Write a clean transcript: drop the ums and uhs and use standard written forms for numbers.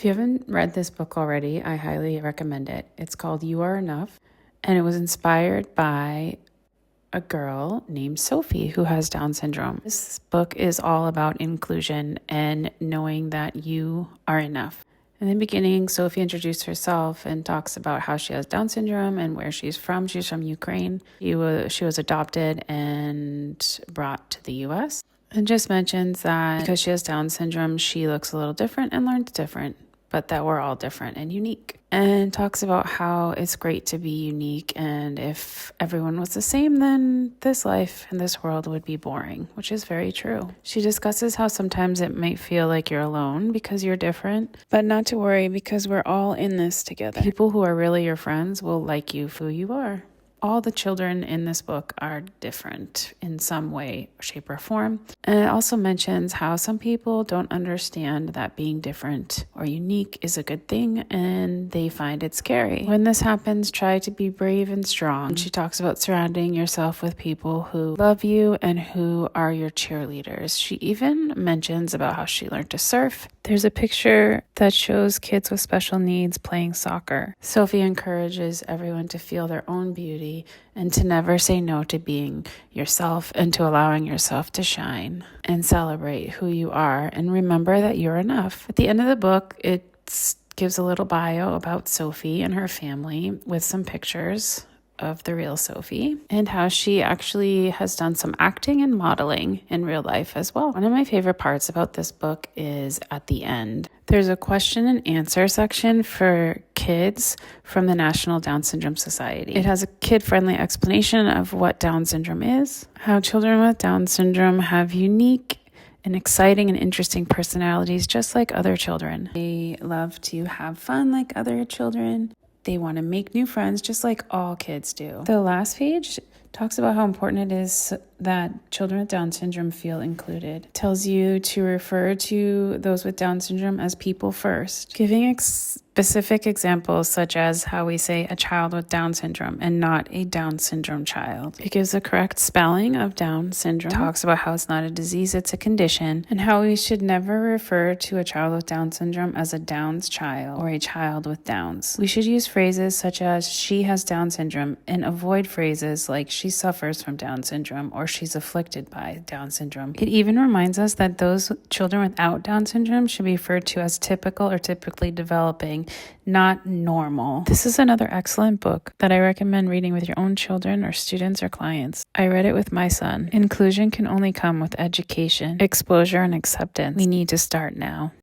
If you haven't read this book already, I highly recommend it. It's called You Are Enough, and it was inspired by a girl named Sophie who has Down syndrome. This book is all about inclusion and knowing that you are enough. In the beginning, Sophie introduced herself and talks about how she has Down syndrome and where she's from. She's from Ukraine. She was adopted and brought to the US. And just mentions that because she has Down syndrome, she looks a little different and learns different, but that we're all different and unique. And talks about how it's great to be unique, and if everyone was the same, then this life and this world would be boring, which is very true. She discusses how sometimes it might feel like you're alone because you're different, but not to worry because we're all in this together. People who are really your friends will like you for who you are. All the children in this book are different in some way, shape, or form. And it also mentions how some people don't understand that being different or unique is a good thing and they find it scary. When this happens, try to be brave and strong. She talks about surrounding yourself with people who love you and who are your cheerleaders. She even mentions about how she learned to surf. There's a picture that shows kids with special needs playing soccer. Sophie encourages everyone to feel their own beauty and to never say no to being yourself and to allowing yourself to shine and celebrate who you are and remember that you're enough. At the end of the book, it gives a little bio about Sophie and her family with some pictures of the real Sophie and how she actually has done some acting and modeling in real life as well. One of my favorite parts about this book is at the end. There's a question and answer section for kids from the National Down Syndrome Society. It has a kid-friendly explanation of what Down syndrome is, how children with Down syndrome have unique and exciting and interesting personalities just like other children. They love to have fun like other children. They want to make new friends just like all kids do. The last page talks about how important it is that children with Down syndrome feel included. It tells you to refer to those with Down syndrome as people first, giving specific examples such as how we say a child with Down syndrome and not a Down syndrome child. It gives the correct spelling of Down syndrome, talks about how it's not a disease, it's a condition, and how we should never refer to a child with Down syndrome as a Downs child or a child with Downs. We should use phrases such as she has Down syndrome and avoid phrases like she suffers from Down syndrome or she's afflicted by Down syndrome. It even reminds us that those children without Down syndrome should be referred to as typical or typically developing, not normal. This is another excellent book that I recommend reading with your own children or students or clients. I read it with my son. Inclusion can only come with education, exposure, and acceptance. We need to start now.